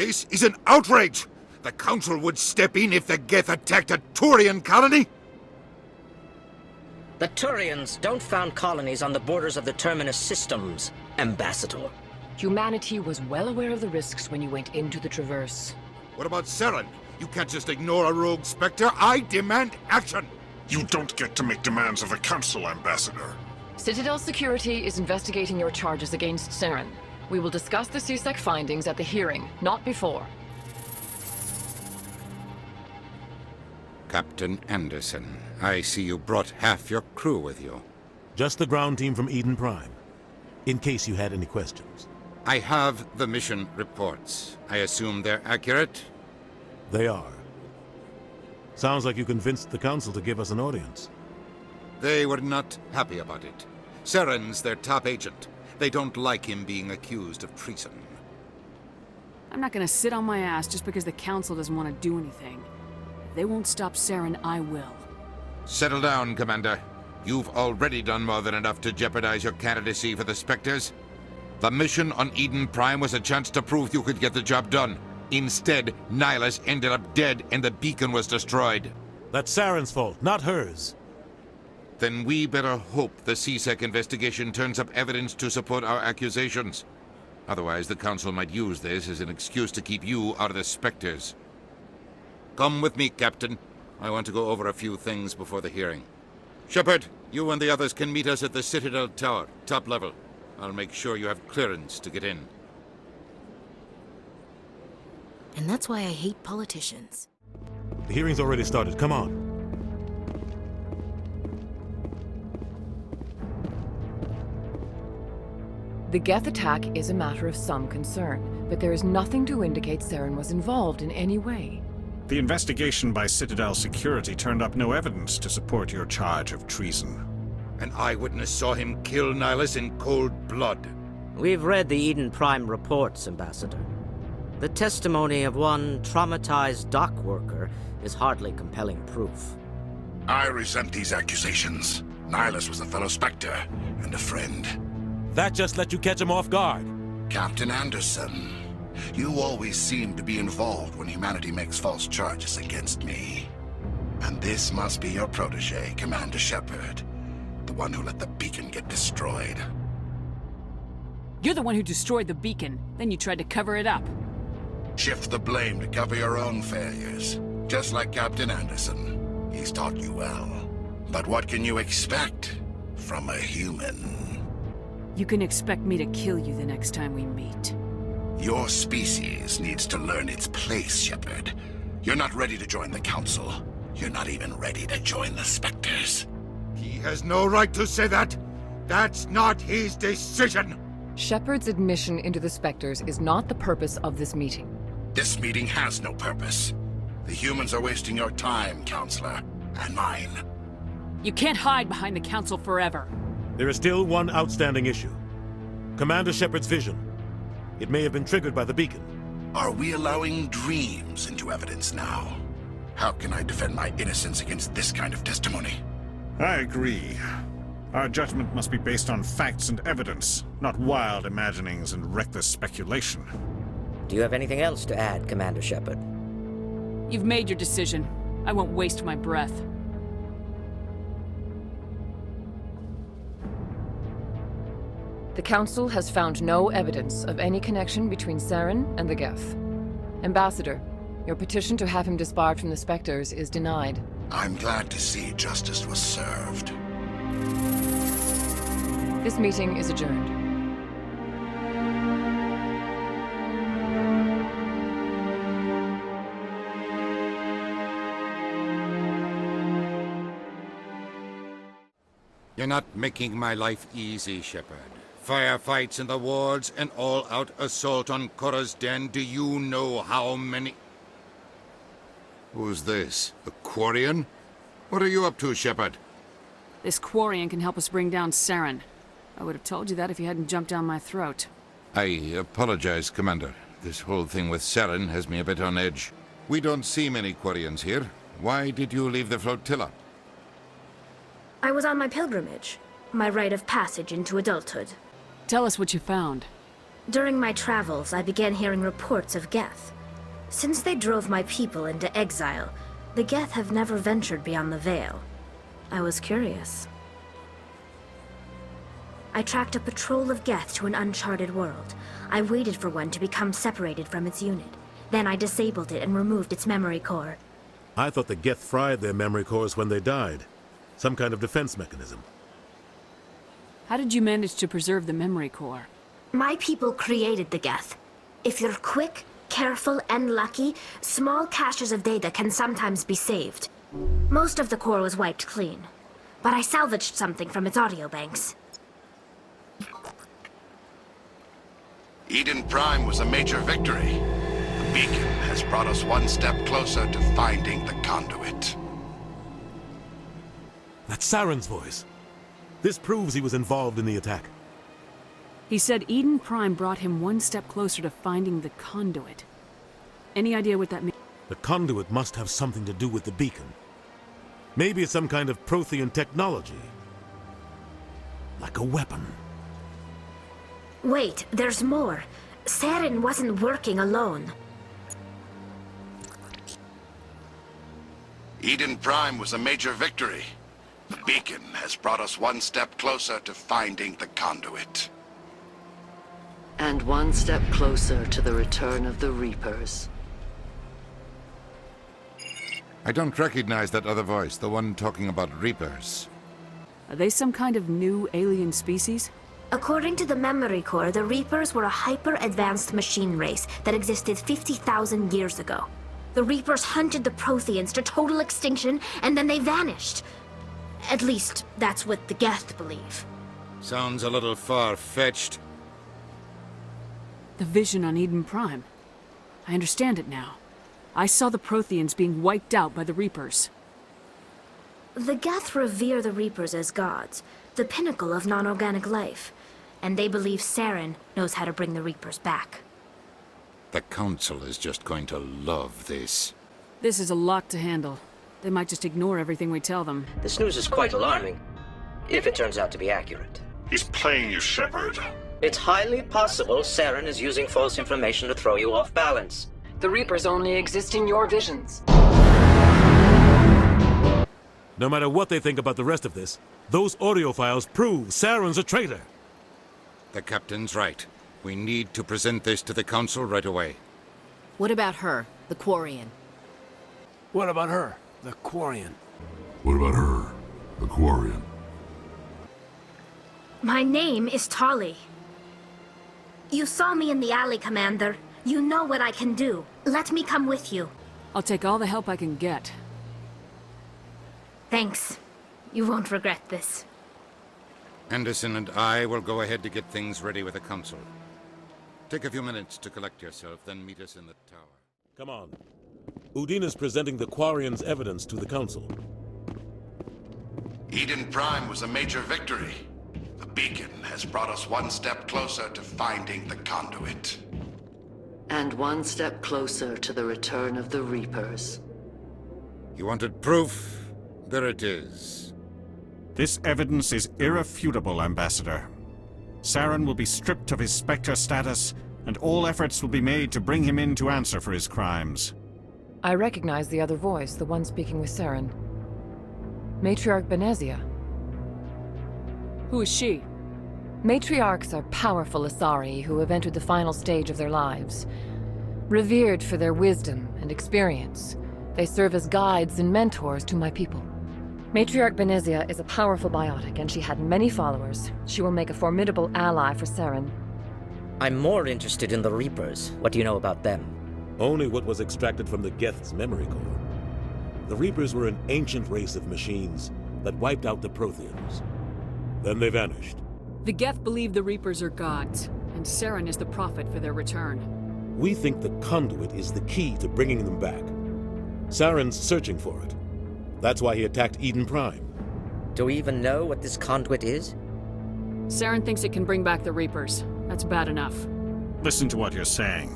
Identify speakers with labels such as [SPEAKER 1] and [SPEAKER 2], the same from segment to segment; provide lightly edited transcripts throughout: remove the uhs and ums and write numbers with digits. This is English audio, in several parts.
[SPEAKER 1] This is an outrage! The Council would step in if the Geth attacked a Quarian colony?
[SPEAKER 2] The Turians don't found colonies on the borders of the Terminus systems, Ambassador.
[SPEAKER 3] Humanity was well aware of the risks when you went into the Traverse.
[SPEAKER 1] What about Saren? You can't just ignore a rogue Spectre. I demand action!
[SPEAKER 4] You don't get to make demands of the Council, Ambassador.
[SPEAKER 3] Citadel Security is investigating your charges against Saren. We will discuss the CSEC findings at the hearing, not before.
[SPEAKER 1] Captain Anderson, I see you brought half your crew with you.
[SPEAKER 5] Just the ground team from Eden Prime, in case you had any questions.
[SPEAKER 1] I have the mission reports. I assume they're accurate?
[SPEAKER 5] They are. Sounds like you convinced the Council to give us an audience.
[SPEAKER 1] They were not happy about it. Saren's their top agent. They don't like him being accused of treason.
[SPEAKER 6] I'm not gonna sit on my ass just because the Council doesn't want to do anything. If they won't stop Saren, I will.
[SPEAKER 1] Settle down, Commander. You've already done more than enough to jeopardize your candidacy for the Spectres. The mission on Eden Prime was a chance to prove you could get the job done. Instead, Nihilus ended up dead and the beacon was destroyed.
[SPEAKER 5] That's Saren's fault, not hers.
[SPEAKER 1] Then we better hope the CSEC investigation turns up evidence to support our accusations. Otherwise, the Council might use this as an excuse to keep you out of the Spectres. Come with me, Captain. I want to go over a few things before the hearing. Shepard, you and the others can meet us at the Citadel Tower, top level. I'll make sure you have clearance to get in.
[SPEAKER 7] And that's why I hate politicians.
[SPEAKER 5] The hearing's already started, come on.
[SPEAKER 3] The Geth attack is a matter of some concern, but there is nothing to indicate Saren was involved in any way.
[SPEAKER 4] The investigation by Citadel Security turned up no evidence to support your charge of treason.
[SPEAKER 1] An eyewitness saw him kill Nihilus in cold blood.
[SPEAKER 2] We've read the Eden Prime reports, Ambassador. The testimony of one traumatized dock worker is hardly compelling proof.
[SPEAKER 4] I resent these accusations. Nihilus was a fellow Spectre and a friend.
[SPEAKER 5] That just let you catch him off guard.
[SPEAKER 8] Captain Anderson, you always seem to be involved when humanity makes false charges against me. And this must be your protege, Commander Shepard. The one who let the beacon get destroyed.
[SPEAKER 6] You're the one who destroyed the beacon, then you tried to cover it up.
[SPEAKER 8] Shift the blame to cover your own failures. Just like Captain Anderson. He's taught you well. But what can you expect from a human?
[SPEAKER 6] You can expect me to kill you the next time we meet.
[SPEAKER 8] Your species needs to learn its place, Shepard. You're not ready to join the Council. You're not even ready to join the Spectres.
[SPEAKER 1] He has no right to say that. That's not his decision.
[SPEAKER 3] Shepard's admission into the Spectres is not the purpose of this meeting.
[SPEAKER 8] This meeting has no purpose. The humans are wasting your time, Counselor, and mine.
[SPEAKER 6] You can't hide behind the Council forever.
[SPEAKER 5] There is still one outstanding issue. Commander Shepard's vision. It may have been triggered by the beacon.
[SPEAKER 8] Are we allowing dreams into evidence now? How can I defend my innocence against this kind of testimony?
[SPEAKER 4] I agree. Our judgment must be based on facts and evidence, not wild imaginings and reckless speculation.
[SPEAKER 2] Do you have anything else to add, Commander Shepard?
[SPEAKER 6] You've made your decision. I won't waste my breath.
[SPEAKER 3] The Council has found no evidence of any connection between Saren and the Geth. Ambassador, your petition to have him disbarred from the Spectres is denied.
[SPEAKER 8] I'm glad to see justice was served.
[SPEAKER 3] This meeting is adjourned.
[SPEAKER 1] You're not making my life easy, Shepard. Firefights in the wards, an all-out assault on Korra's den. Do you know how many... Who's this? A Quarian? What are you up to, Shepard?
[SPEAKER 6] This Quarian can help us bring down Saren. I would have told you that if you hadn't jumped down my throat.
[SPEAKER 1] I apologize, Commander. This whole thing with Saren has me a bit on edge. We don't see many Quarians here. Why did you leave the flotilla?
[SPEAKER 9] I was on my pilgrimage. My rite of passage into adulthood.
[SPEAKER 6] Tell us what you found.
[SPEAKER 9] During my travels, I began hearing reports of Geth. Since they drove my people into exile, the Geth have never ventured beyond the Veil. I was curious. I tracked a patrol of Geth to an uncharted world. I waited for one to become separated from its unit. Then I disabled it and removed its memory core.
[SPEAKER 5] I thought the Geth fried their memory cores when they died. Some kind of defense mechanism.
[SPEAKER 6] How did you manage to preserve the memory core?
[SPEAKER 9] My people created the Geth. If you're quick, careful, and lucky, small caches of data can sometimes be saved. Most of the core was wiped clean, but I salvaged something from its audio banks.
[SPEAKER 8] Eden Prime was a major victory. The beacon has brought us one step closer to finding the conduit.
[SPEAKER 5] That's Saren's voice. This proves he was involved in the attack.
[SPEAKER 6] He said Eden Prime brought him one step closer to finding the conduit. Any idea what that means?
[SPEAKER 5] The conduit must have something to do with the beacon. Maybe it's some kind of Prothean technology. Like a weapon.
[SPEAKER 9] Wait, there's more. Saren wasn't working alone.
[SPEAKER 8] Eden Prime was a major victory. The beacon has brought us one step closer to finding the conduit.
[SPEAKER 10] And one step closer to the return of the Reapers.
[SPEAKER 1] I don't recognize that other voice, the one talking about Reapers.
[SPEAKER 6] Are they some kind of new alien species?
[SPEAKER 9] According to the memory core, the Reapers were a hyper-advanced machine race that existed 50,000 years ago. The Reapers hunted the Protheans to total extinction, and then they vanished. At least, that's what the Geth believe.
[SPEAKER 1] Sounds a little far-fetched.
[SPEAKER 6] The vision on Eden Prime. I understand it now. I saw the Protheans being wiped out by the Reapers.
[SPEAKER 9] The Geth revere the Reapers as gods, the pinnacle of non-organic life. And they believe Saren knows how to bring the Reapers back.
[SPEAKER 1] The Council is just going to love this.
[SPEAKER 6] This is a lot to handle. They might just ignore everything we tell them.
[SPEAKER 2] This news is quite alarming, if it turns out to be accurate.
[SPEAKER 4] He's playing you, Shepard.
[SPEAKER 2] It's highly possible Saren is using false information to throw you off balance.
[SPEAKER 3] The Reapers only exist in your visions.
[SPEAKER 5] No matter what they think about the rest of this, those audio files prove Saren's a traitor.
[SPEAKER 1] The Captain's right. We need to present this to the Council right away.
[SPEAKER 7] What about her, the Quarian?
[SPEAKER 11] What about her, the Quarian?
[SPEAKER 12] What about her, the Quarian?
[SPEAKER 9] My name is Tali. You saw me in the alley, Commander. You know what I can do. Let me come with you.
[SPEAKER 6] I'll take all the help I can get.
[SPEAKER 9] Thanks. You won't regret this.
[SPEAKER 1] Anderson and I will go ahead to get things ready with the Council. Take a few minutes to collect yourself, then meet us in the tower.
[SPEAKER 5] Come on. Udina's presenting the Quarian's evidence to the Council.
[SPEAKER 8] Eden Prime was a major victory. The beacon has brought us one step closer to finding the conduit.
[SPEAKER 10] And one step closer to the return of the Reapers.
[SPEAKER 1] You wanted proof? There it is.
[SPEAKER 4] This evidence is irrefutable, Ambassador. Saren will be stripped of his Spectre status, and all efforts will be made to bring him in to answer for his crimes.
[SPEAKER 3] I recognize the other voice, the one speaking with Saren. Matriarch Benezia.
[SPEAKER 6] Who is she?
[SPEAKER 3] Matriarchs are powerful Asari who have entered the final stage of their lives. Revered for their wisdom and experience, they serve as guides and mentors to my people. Matriarch Benezia is a powerful biotic, and she had many followers. She will make a formidable ally for Saren.
[SPEAKER 2] I'm more interested in the Reapers. What do you know about them?
[SPEAKER 5] Only what was extracted from the Geth's memory core. The Reapers were an ancient race of machines that wiped out the Protheans. Then they vanished.
[SPEAKER 6] The Geth believe the Reapers are gods, and Saren is the prophet for their return.
[SPEAKER 5] We think the conduit is the key to bringing them back. Saren's searching for it. That's why he attacked Eden Prime.
[SPEAKER 2] Do we even know what this conduit is?
[SPEAKER 6] Saren thinks it can bring back the Reapers. That's bad enough.
[SPEAKER 4] Listen to what you're saying.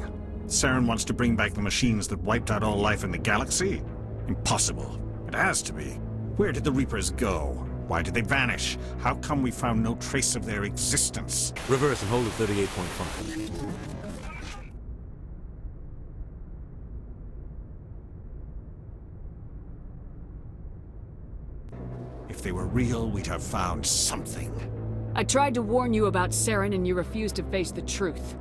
[SPEAKER 4] Saren wants to bring back the machines that wiped out all life in the galaxy? Impossible. It has to be. Where did the Reapers go? Why did they vanish? How come we found no trace of their existence?
[SPEAKER 5] Reverse and hold at 38.5.
[SPEAKER 4] If they were real, we'd have found something.
[SPEAKER 6] I tried to warn you about Saren and you refused to face the truth.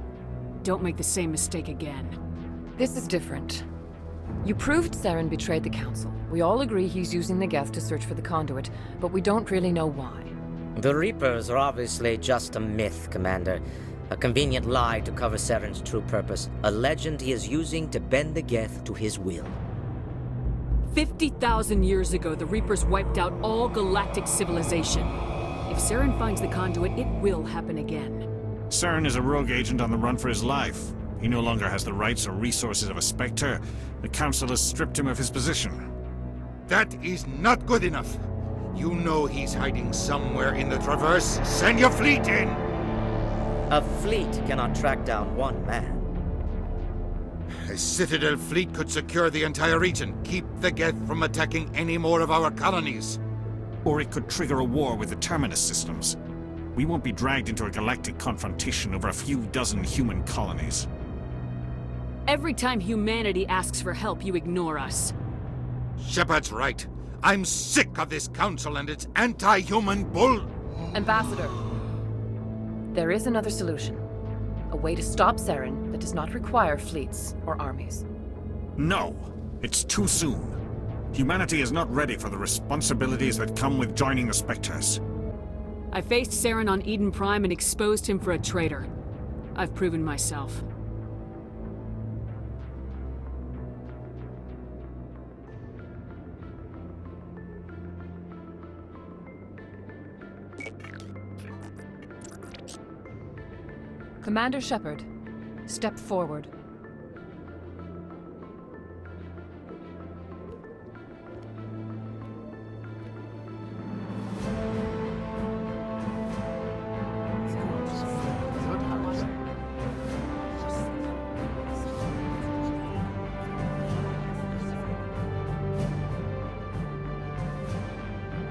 [SPEAKER 6] Don't make the same mistake again.
[SPEAKER 3] This is different. You proved Saren betrayed the Council. We all agree he's using the Geth to search for the conduit, but we don't really know why.
[SPEAKER 2] The Reapers are obviously just a myth, Commander. A convenient lie to cover Saren's true purpose. A legend he is using to bend the Geth to his will.
[SPEAKER 6] 50,000 years ago, the Reapers wiped out all galactic civilization. If Saren finds the conduit, it will happen again.
[SPEAKER 4] Saren is a rogue agent on the run for his life. He no longer has the rights or resources of a Spectre. The Council has stripped him of his position.
[SPEAKER 1] That is not good enough. You know he's hiding somewhere in the Traverse. Send your fleet in!
[SPEAKER 2] A fleet cannot track down one man.
[SPEAKER 1] A Citadel fleet could secure the entire region, keep the Geth from attacking any more of our colonies.
[SPEAKER 4] Or it could trigger a war with the Terminus systems. We won't be dragged into a galactic confrontation over a few dozen human colonies.
[SPEAKER 6] Every time humanity asks for help, you ignore us.
[SPEAKER 1] Shepard's right. I'm sick of this council and its anti-human bull...
[SPEAKER 3] Ambassador, there is another solution. A way to stop Saren that does not require fleets or armies.
[SPEAKER 4] No! It's too soon. Humanity is not ready for the responsibilities that come with joining the Spectres.
[SPEAKER 6] I faced Saren on Eden Prime and exposed him for a traitor. I've proven myself.
[SPEAKER 3] Commander Shepard, step forward.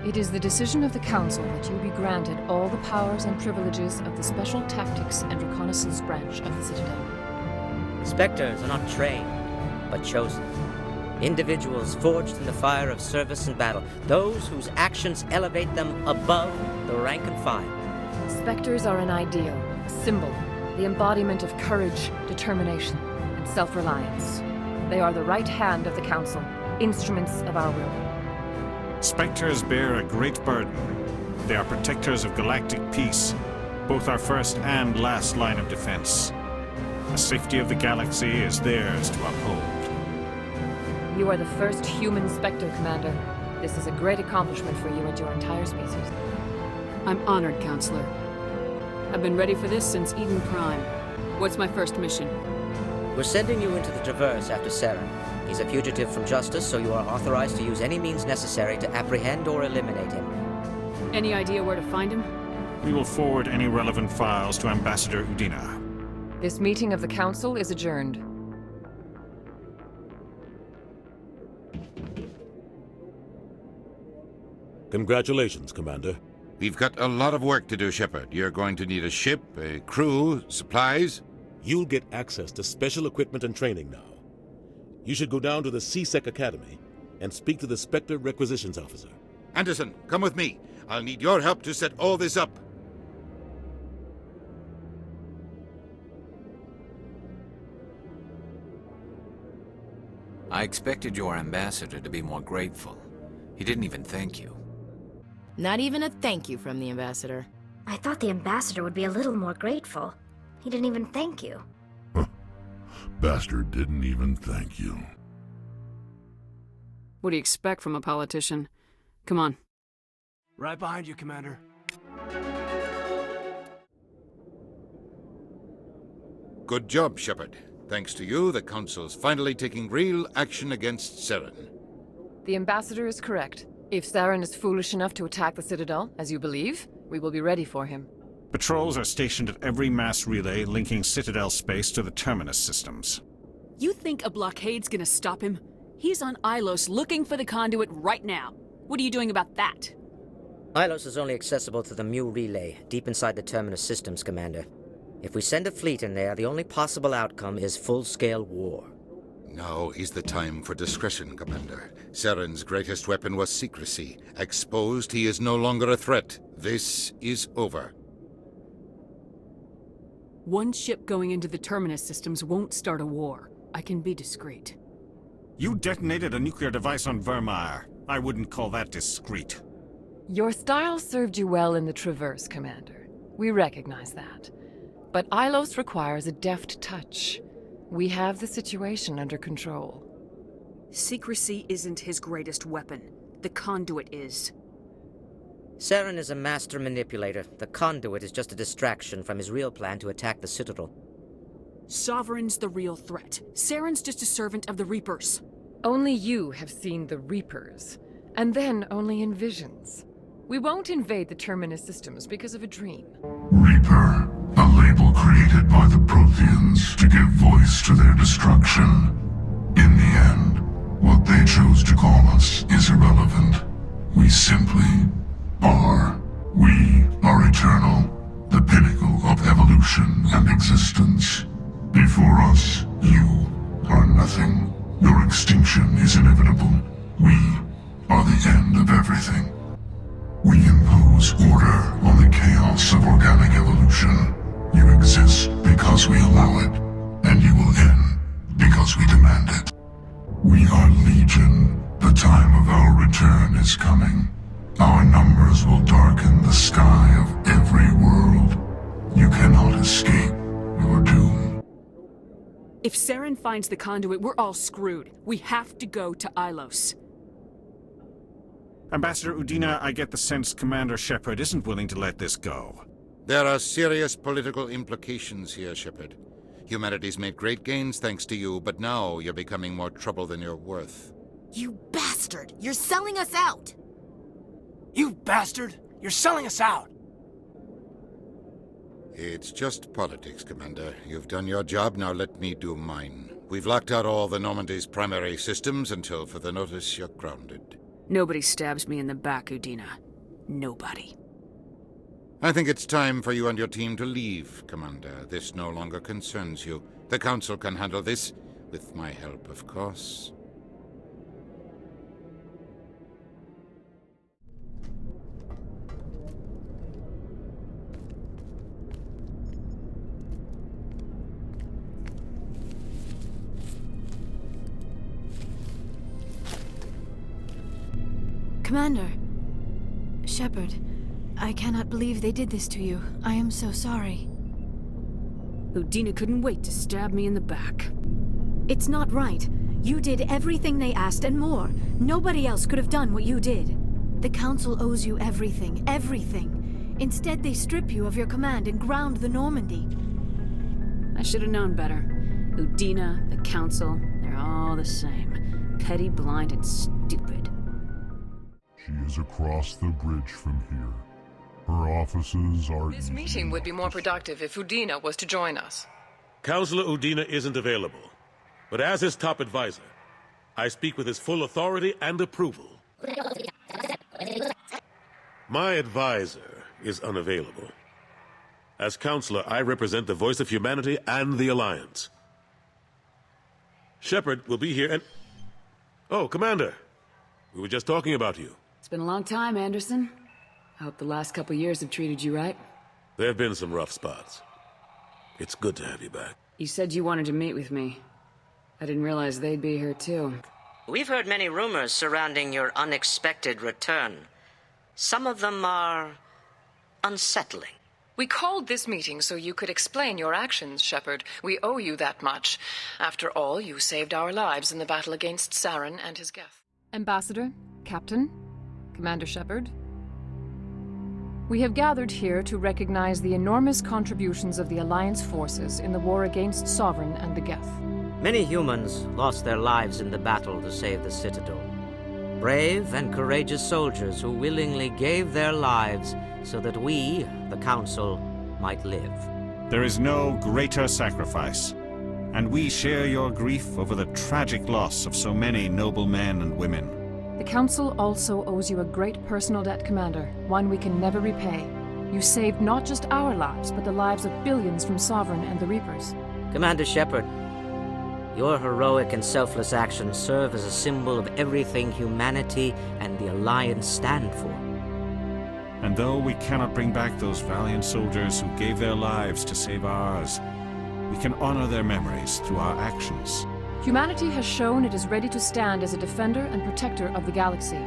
[SPEAKER 3] It is the decision of the Council that you be granted all the powers and privileges of the Special Tactics and Reconnaissance branch of the Citadel.
[SPEAKER 2] Spectres are not trained, but chosen. Individuals forged in the fire of service and battle. Those whose actions elevate them above the rank and file.
[SPEAKER 3] Spectres are an ideal, a symbol, the embodiment of courage, determination, and self-reliance. They are the right hand of the Council, instruments of our will.
[SPEAKER 4] Spectres bear a great burden. They are protectors of galactic peace, both our first and last line of defense. The safety of the galaxy is theirs to uphold.
[SPEAKER 3] You are the first human Spectre, Commander. This is a great accomplishment for you and your entire species.
[SPEAKER 6] I'm honored, Counselor. I've been ready for this since Eden Prime. What's my first mission?
[SPEAKER 2] We're sending you into the Traverse after Saren. He's a fugitive from justice, so you are authorized to use any means necessary to apprehend or eliminate him.
[SPEAKER 6] Any idea where to find him?
[SPEAKER 4] We will forward any relevant files to Ambassador Udina.
[SPEAKER 3] This meeting of the Council is adjourned.
[SPEAKER 5] Congratulations, Commander.
[SPEAKER 1] We've got a lot of work to do, Shepard. You're going to need a ship, a crew, supplies.
[SPEAKER 5] You'll get access to special equipment and training now. You should go down to the C-Sec Academy and speak to the Spectre Requisitions Officer.
[SPEAKER 1] Anderson, come with me. I'll need your help to set all this up.
[SPEAKER 13] I expected your ambassador to be more grateful. He didn't even thank you.
[SPEAKER 7] Not even a thank you from the ambassador.
[SPEAKER 9] I thought the ambassador would be a little more grateful. He didn't even thank you.
[SPEAKER 12] Bastard didn't even thank you.
[SPEAKER 6] What do you expect from a politician? Come on.
[SPEAKER 11] Right behind you, Commander.
[SPEAKER 1] Good job, Shepard. Thanks to you, the Council's finally taking real action against Saren.
[SPEAKER 3] The ambassador is correct. If Saren is foolish enough to attack the Citadel, as you believe, we will be ready for him.
[SPEAKER 4] Patrols are stationed at every mass relay linking Citadel space to the Terminus systems.
[SPEAKER 6] You think a blockade's gonna stop him? He's on Ilos looking for the conduit right now. What are you doing about that?
[SPEAKER 2] Ilos is only accessible to the Mu relay, deep inside the Terminus systems, Commander. If we send a fleet in there, the only possible outcome is full-scale war.
[SPEAKER 1] Now is the time for discretion, Commander. Saren's greatest weapon was secrecy. Exposed, he is no longer a threat. This is over.
[SPEAKER 6] One ship going into the Terminus systems won't start a war. I can be discreet.
[SPEAKER 4] You detonated a nuclear device on Vermeer. I wouldn't call that discreet.
[SPEAKER 3] Your style served you well in the Traverse, Commander. We recognize that. But Ilos requires a deft touch. We have the situation under control.
[SPEAKER 6] Secrecy isn't his greatest weapon. The conduit is.
[SPEAKER 2] Saren is a master manipulator. The conduit is just a distraction from his real plan to attack the Citadel.
[SPEAKER 6] Sovereign's the real threat. Saren's just a servant of the Reapers.
[SPEAKER 3] Only you have seen the Reapers, and then only in visions. We won't invade the Terminus systems because of a dream.
[SPEAKER 12] Reaper, a label created by the Protheans to give voice to their destruction. In the end, what they chose to call us is irrelevant. We simply are. We are eternal, the pinnacle of evolution and existence. Before us, you are nothing. Your extinction is inevitable. We are the end of everything. We impose order on the chaos of organic evolution. You exist because we allow it, and you will end because we demand it. We are Legion. The time of our return is coming. Our numbers will darken the sky of every world. You cannot escape your doom.
[SPEAKER 6] If Saren finds the conduit, we're all screwed. We have to go to Ilos.
[SPEAKER 4] Ambassador Udina, I get the sense Commander Shepard isn't willing to let this go.
[SPEAKER 1] There are serious political implications here, Shepard. Humanity's made great gains thanks to you, but now you're becoming more trouble than you're worth.
[SPEAKER 7] You bastard! You're selling us out!
[SPEAKER 11] You bastard! You're selling us out!
[SPEAKER 1] It's just politics, Commander. You've done your job, now let me do mine. We've locked out all the Normandy's primary systems until further notice you're grounded.
[SPEAKER 6] Nobody stabs me in the back, Udina. Nobody.
[SPEAKER 1] I think it's time for you and your team to leave, Commander. This no longer concerns you. The Council can handle this, with my help, of course.
[SPEAKER 14] Commander. Shepard, I cannot believe they did this to you. I am so sorry.
[SPEAKER 6] Udina couldn't wait to stab me in the back.
[SPEAKER 14] It's not right. You did everything they asked and more. Nobody else could have done what you did. The Council owes you everything, everything. Instead, they strip you of your command and ground the Normandy.
[SPEAKER 6] I should have known better. Udina, the Council, they're all the same. Petty, blind, and stupid.
[SPEAKER 12] She is across the bridge from here. Her offices are...
[SPEAKER 3] This meeting would be more productive if Udina was to join us.
[SPEAKER 5] Counselor Udina isn't available, but as his top advisor, I speak with his full authority and approval. My advisor is unavailable. As counselor, I represent the voice of humanity and the Alliance. Shepard will be here and... Oh, Commander, we were just talking about you.
[SPEAKER 6] It's been a long time, Anderson. I hope the last couple years have treated you right.
[SPEAKER 5] There have been some rough spots. It's good to have you back.
[SPEAKER 6] You said you wanted to meet with me. I didn't realize they'd be here too.
[SPEAKER 2] We've heard many rumors surrounding your unexpected return. Some of them are unsettling.
[SPEAKER 3] We called this meeting so you could explain your actions, Shepard. We owe you that much. After all, you saved our lives in the battle against Saren and his Geth. Ambassador, Captain, Commander Shepard. We have gathered here to recognize the enormous contributions of the Alliance forces in the war against Sovereign and the Geth.
[SPEAKER 2] Many humans lost their lives in the battle to save the Citadel. Brave and courageous soldiers who willingly gave their lives so that we, the Council, might live.
[SPEAKER 4] There is no greater sacrifice, and we share your grief over the tragic loss of so many noble men and women.
[SPEAKER 3] The Council also owes you a great personal debt, Commander, one we can never repay. You saved not just our lives, but the lives of billions from Sovereign and the Reapers.
[SPEAKER 2] Commander Shepard, your heroic and selfless actions serve as a symbol of everything humanity and the Alliance stand for.
[SPEAKER 4] And though we cannot bring back those valiant soldiers who gave their lives to save ours, we can honor their memories through our actions.
[SPEAKER 3] Humanity has shown it is ready to stand as a defender and protector of the galaxy.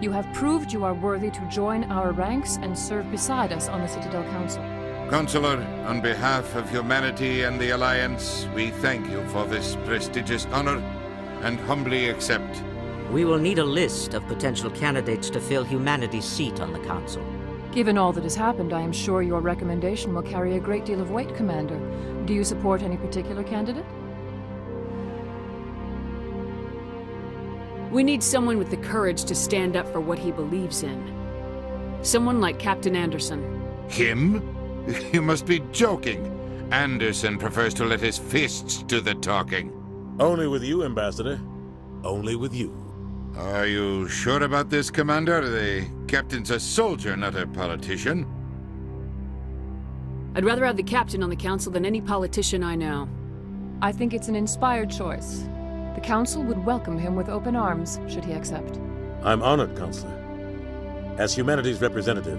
[SPEAKER 3] You have proved you are worthy to join our ranks and serve beside us on the Citadel Council.
[SPEAKER 1] Counselor, on behalf of humanity and the Alliance, we thank you for this prestigious honor and humbly accept.
[SPEAKER 2] We will need a list of potential candidates to fill humanity's seat on the Council.
[SPEAKER 3] Given all that has happened, I am sure your recommendation will carry a great deal of weight, Commander. Do you support any particular candidate?
[SPEAKER 6] We need someone with the courage to stand up for what he believes in. Someone like Captain Anderson.
[SPEAKER 1] Him? You must be joking. Anderson prefers to let his fists do the talking.
[SPEAKER 5] Only with you, Ambassador. Only with you.
[SPEAKER 1] Are you sure about this, Commander? The captain's a soldier, not a politician.
[SPEAKER 6] I'd rather have the captain on the council than any politician I know.
[SPEAKER 3] I think it's an inspired choice. The Council would welcome him with open arms, should he accept.
[SPEAKER 5] I'm honored, Counselor. As humanity's representative,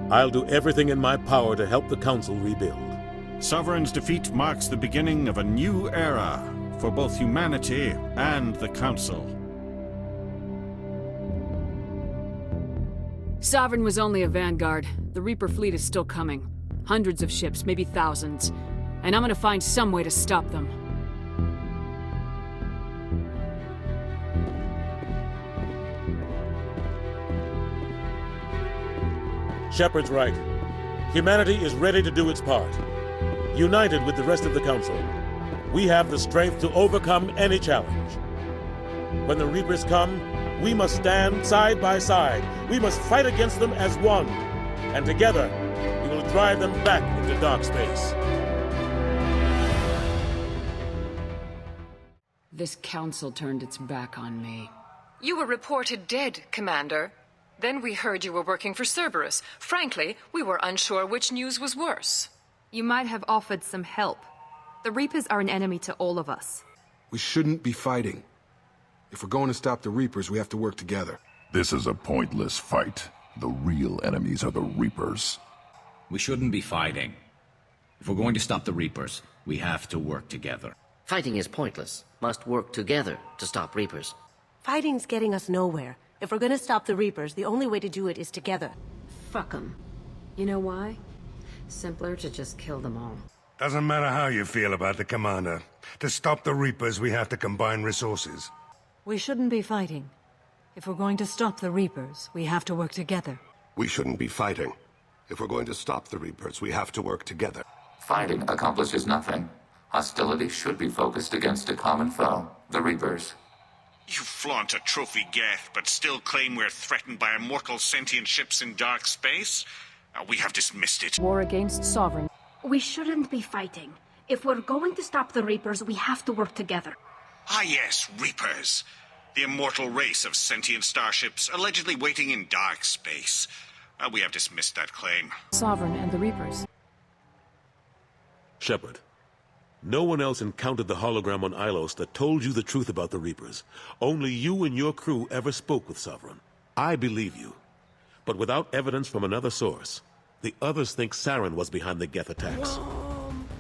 [SPEAKER 5] I'll do everything in my power to help the Council rebuild.
[SPEAKER 4] Sovereign's defeat marks the beginning of a new era for both humanity and the Council.
[SPEAKER 6] Sovereign was only a vanguard. The Reaper fleet is still coming. Hundreds of ships, maybe thousands. And I'm gonna find some way to stop them.
[SPEAKER 5] Shepard's right. Humanity is ready to do its part. United with the rest of the Council, we have the strength to overcome any challenge. When the Reapers come, we must stand side by side. We must fight against them as one. And together, we will drive them back into dark space.
[SPEAKER 6] This council turned its back on me.
[SPEAKER 3] You were reported dead, Commander. Then we heard you were working for Cerberus. Frankly, we were unsure which news was worse.
[SPEAKER 15] You might have offered some help. The Reapers are an enemy to all of us.
[SPEAKER 16] We shouldn't be fighting. If we're going to stop the Reapers, we have to work together.
[SPEAKER 12] This is a pointless fight. The real enemies are the Reapers.
[SPEAKER 17] We shouldn't be fighting. If we're going to stop the Reapers, we have to work together.
[SPEAKER 18] Fighting is pointless. Must work together to stop Reapers.
[SPEAKER 19] Fighting's getting us nowhere. If we're gonna stop the Reapers, the only way to do it is together.
[SPEAKER 20] Fuck them. You know why? Simpler to just kill them all.
[SPEAKER 21] Doesn't matter how you feel about the Commander. To stop the Reapers, we have to combine resources.
[SPEAKER 19] We shouldn't be fighting. If we're going to stop the Reapers, we have to work together.
[SPEAKER 22] We shouldn't be fighting. If we're going to stop the Reapers, we have to work together.
[SPEAKER 23] Fighting accomplishes nothing. Hostility should be focused against a common foe, the Reapers.
[SPEAKER 4] You flaunt a trophy Geth, but still claim we're threatened by immortal sentient ships in dark space? We have dismissed it.
[SPEAKER 3] War against Sovereign.
[SPEAKER 9] We shouldn't be fighting. If we're going to stop the Reapers, we have to work together.
[SPEAKER 4] Ah yes, Reapers. The immortal race of sentient starships allegedly waiting in dark space. We have dismissed that claim.
[SPEAKER 3] Sovereign and the Reapers.
[SPEAKER 5] Shepard, no one else encountered the hologram on Ilos that told you the truth about the Reapers. Only you and your crew ever spoke with Sovereign. I believe you. But without evidence from another source, the others think Saren was behind the Geth attacks.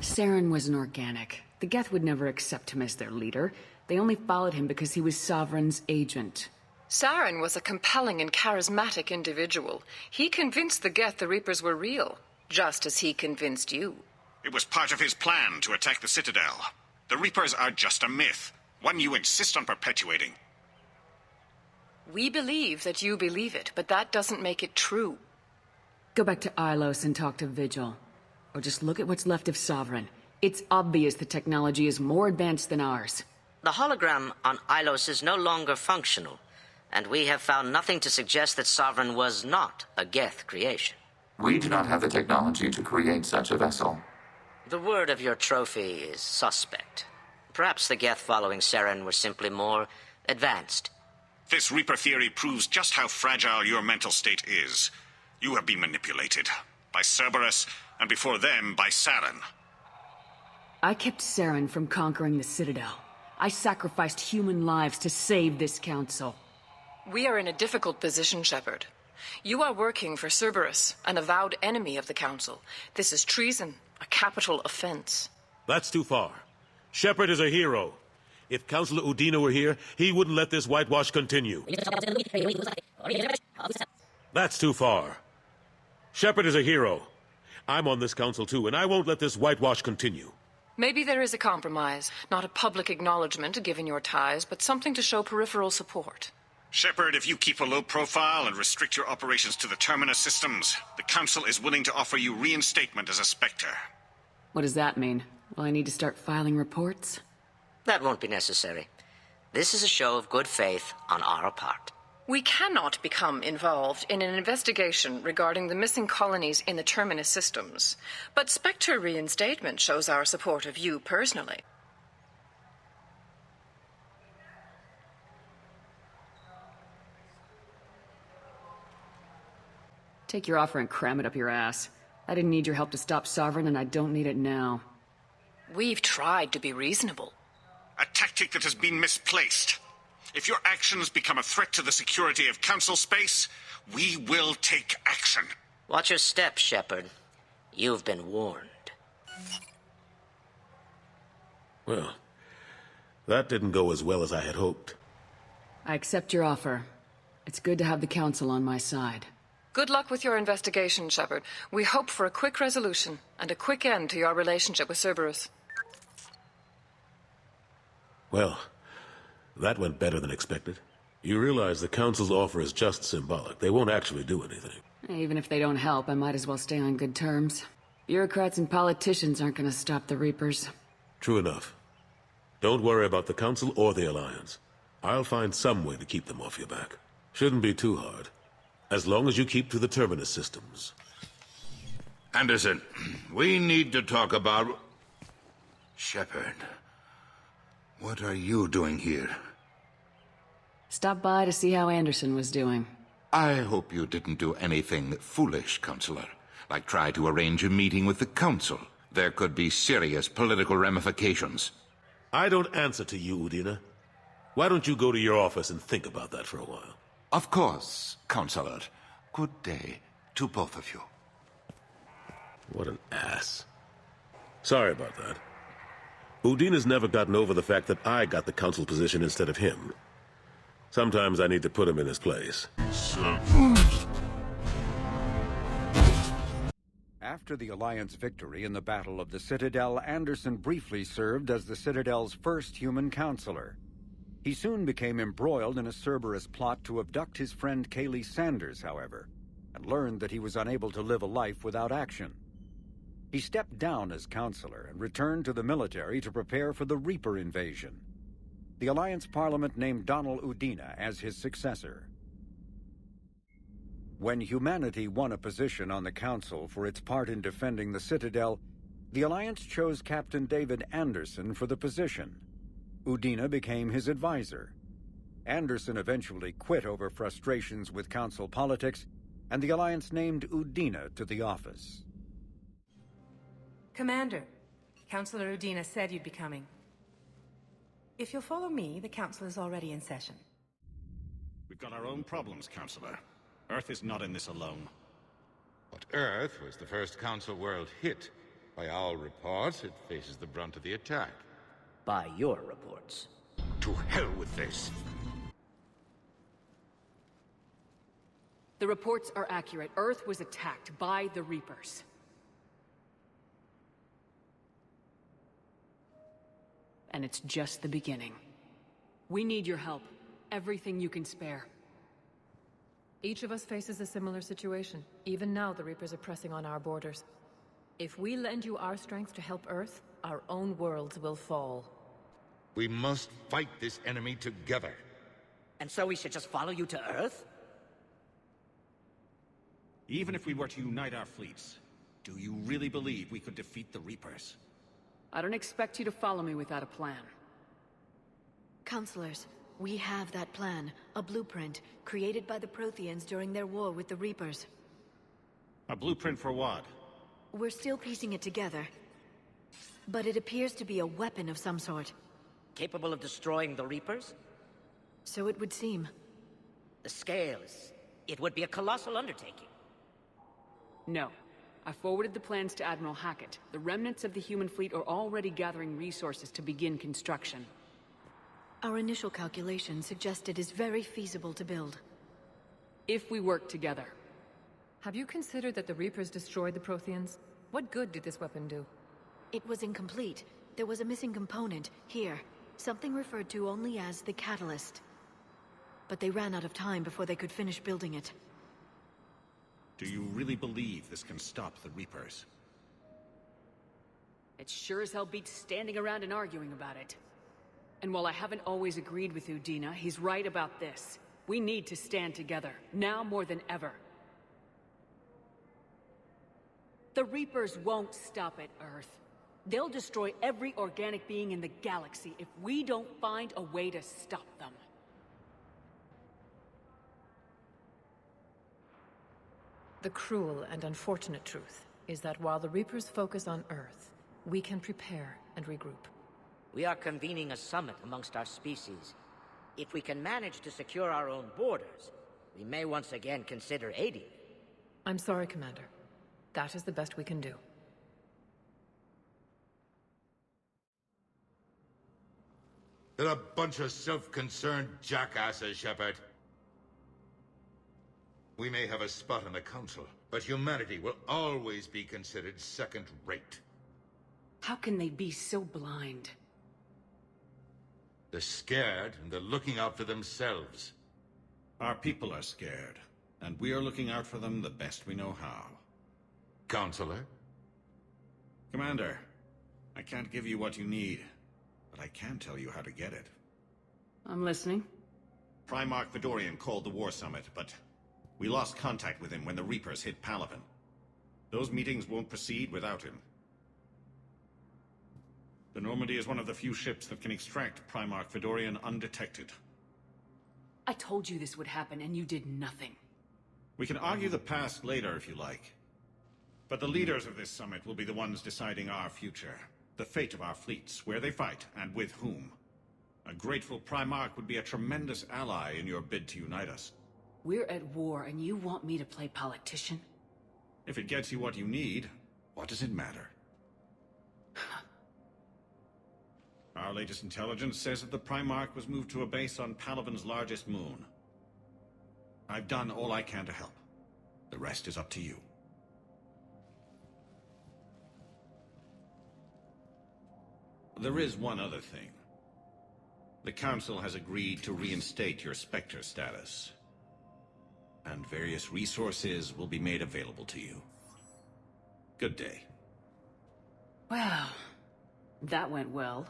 [SPEAKER 6] Saren was an organic. The Geth would never accept him as their leader. They only followed him because he was Sovereign's agent.
[SPEAKER 3] Saren was a compelling and charismatic individual. He convinced the Geth the Reapers were real, just as he convinced you.
[SPEAKER 4] It was part of his plan to attack the Citadel. The Reapers are just a myth, one you insist on perpetuating.
[SPEAKER 3] We believe that you believe it, but that doesn't make it true.
[SPEAKER 6] Go back to Ilos and talk to Vigil. Or just look at what's left of Sovereign. It's obvious the technology is more advanced than ours.
[SPEAKER 2] The hologram on Ilos is no longer functional, and we have found nothing to suggest that Sovereign was not a Geth creation.
[SPEAKER 23] We do not have the technology to create such a vessel.
[SPEAKER 2] The word of your trophy is suspect. Perhaps the Geth following Saren were simply more advanced.
[SPEAKER 4] This Reaper theory proves just how fragile your mental state is. You have been manipulated. By Cerberus, and before them, by Saren.
[SPEAKER 6] I kept Saren from conquering the Citadel. I sacrificed human lives to save this council.
[SPEAKER 3] We are in a difficult position, Shepard. You are working for Cerberus, an avowed enemy of the Council. This is treason, a capital offense.
[SPEAKER 5] That's too far. Shepard is a hero. If Councilor Udina were here, he wouldn't let this whitewash continue. That's too far. Shepard is a hero. I'm on this council too, and I won't let this whitewash continue.
[SPEAKER 3] Maybe there is a compromise. Not a public acknowledgement given your ties, but something to show peripheral support.
[SPEAKER 4] Shepard, if you keep a low profile and restrict your operations to the Terminus systems, the Council is willing to offer you reinstatement as a Spectre.
[SPEAKER 6] What does that mean? Will I need to start filing reports?
[SPEAKER 2] That won't be necessary. This is a show of good faith on our part.
[SPEAKER 3] We cannot become involved in an investigation regarding the missing colonies in the Terminus systems, but Spectre reinstatement shows our support of you personally.
[SPEAKER 6] Take your offer and cram it up your ass. I didn't need your help to stop Sovereign, and I don't need it now.
[SPEAKER 3] We've tried to be reasonable.
[SPEAKER 4] A tactic that has been misplaced. If your actions become a threat to the security of Council space, we will take action.
[SPEAKER 2] Watch your step, Shepard. You've been warned.
[SPEAKER 5] Well, that didn't go as well as I had hoped.
[SPEAKER 6] I accept your offer. It's good to have the Council on my side.
[SPEAKER 3] Good luck with your investigation, Shepard. We hope for a quick resolution and a quick end to your relationship with Cerberus.
[SPEAKER 5] Well, that went better than expected. You realize the Council's offer is just symbolic. They won't actually do anything.
[SPEAKER 6] Even if they don't help, I might as well stay on good terms. Bureaucrats and politicians aren't going to stop the Reapers.
[SPEAKER 5] True enough. Don't worry about the Council or the Alliance. I'll find some way to keep them off your back. Shouldn't be too hard. As long as you keep to the Terminus systems.
[SPEAKER 1] Anderson, we need to talk about... Shepard. What are you doing here?
[SPEAKER 6] Stop by to see how Anderson was doing.
[SPEAKER 1] I hope you didn't do anything foolish, Counselor. Like try to arrange a meeting with the Council. There could be serious political ramifications.
[SPEAKER 5] I don't answer to you, Udina. Why don't you go to your office and think about that for a while?
[SPEAKER 1] Of course, Counselor. Good day to both of you.
[SPEAKER 5] What an ass. Sorry about that. Udina's never gotten over the fact that I got the Council position instead of him. Sometimes I need to put him in his place.
[SPEAKER 8] After the Alliance victory in the Battle of the Citadel, Anderson briefly served as the Citadel's first human counselor. He soon became embroiled in a Cerberus plot to abduct his friend Kaylee Sanders, however, and learned that he was unable to live a life without action. He stepped down as counselor and returned to the military to prepare for the Reaper invasion. The Alliance Parliament named Donald Udina as his successor. When humanity won a position on the Council for its part in defending the Citadel, the Alliance chose Captain David Anderson for the position. Udina became his advisor. Anderson eventually quit over frustrations with Council politics, and the Alliance named Udina to the office.
[SPEAKER 10] Commander, Councilor Udina said you'd be coming. If you'll follow me, the Council is already in session.
[SPEAKER 4] We've got our own problems, Counselor. Earth is not in this alone.
[SPEAKER 1] But Earth was the first Council world hit. By all reports, it faces the brunt of the attack.
[SPEAKER 2] By your reports.
[SPEAKER 1] To hell with this.
[SPEAKER 6] The reports are accurate. Earth was attacked by the Reapers. And it's just the beginning. We need your help. Everything you can spare.
[SPEAKER 3] Each of us faces a similar situation. Even now, the Reapers are pressing on our borders. If we lend you our strength to help Earth, our own worlds will fall.
[SPEAKER 1] We must fight this enemy together.
[SPEAKER 2] And so we should just follow you to Earth?
[SPEAKER 4] Even if we were to unite our fleets, do you really believe we could defeat the Reapers?
[SPEAKER 6] I don't expect you to follow me without a plan.
[SPEAKER 14] Counselors, We have that plan, a blueprint, created by the Protheans during their war with the Reapers.
[SPEAKER 4] A blueprint for what?
[SPEAKER 14] We're still piecing it together. But it appears to be a weapon of some sort.
[SPEAKER 2] Capable of destroying the Reapers?
[SPEAKER 14] So it would seem.
[SPEAKER 2] The scales. It would be a colossal undertaking.
[SPEAKER 6] No. I forwarded the plans to Admiral Hackett. The remnants of the human fleet are already gathering resources to begin construction.
[SPEAKER 14] Our initial calculations suggest it is very feasible to build.
[SPEAKER 6] If we work together.
[SPEAKER 3] Have you considered that the Reapers destroyed the Protheans? What good did this weapon do?
[SPEAKER 14] It was incomplete. There was a missing component, here. Something referred to only as the catalyst. But they ran out of time before they could finish building it.
[SPEAKER 4] Do you really believe this can stop the Reapers?
[SPEAKER 6] It sure as hell beats standing around and arguing about it. And while I haven't always agreed with Udina, he's right about this. We need to stand together, now more than ever. The Reapers won't stop at Earth. They'll destroy every organic being in the galaxy if we don't find a way to stop them.
[SPEAKER 3] The cruel and unfortunate truth is that while the Reapers focus on Earth, we can prepare and regroup.
[SPEAKER 2] We are convening a summit amongst our species. If we can manage to secure our own borders, we may once again consider aiding.
[SPEAKER 3] I'm sorry, Commander. That is the best we can do.
[SPEAKER 1] They're a bunch of self-concerned jackasses, Shepard. We may have a spot on the Council, but humanity will always be considered second-rate.
[SPEAKER 6] How can they be so blind?
[SPEAKER 1] They're scared, and they're looking out for themselves.
[SPEAKER 4] Our people are scared, and we are looking out for them the best we know how.
[SPEAKER 1] Counselor?
[SPEAKER 4] Commander, I can't give you what you need, but I can tell you how to get it.
[SPEAKER 6] I'm listening.
[SPEAKER 4] Primarch Fedorian called the War Summit, but we lost contact with him when the Reapers hit Palaven. Those meetings won't proceed without him. The Normandy is one of the few ships that can extract Primarch Fedorian undetected.
[SPEAKER 6] I told you this would happen, and you did nothing.
[SPEAKER 4] We can argue the past later if you like. But the leaders of this summit will be the ones deciding our future. The fate of our fleets, where they fight, and with whom. A grateful Primarch would be a tremendous ally in your bid to unite us.
[SPEAKER 6] We're at war, and you want me to play politician?
[SPEAKER 4] If it gets you what you need, what does it matter? Our latest intelligence says that the Primarch was moved to a base on Palaven's largest moon. I've done all I can to help. The rest is up to you. There is one other thing. The Council has agreed to reinstate your Spectre status. And various resources will be made available to you. Good day.
[SPEAKER 6] Well, that went well.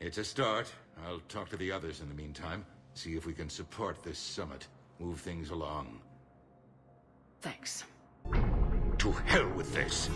[SPEAKER 1] It's a start. I'll talk to the others in the meantime. See if we can support this summit. Move things along.
[SPEAKER 6] Thanks.
[SPEAKER 1] To hell with this!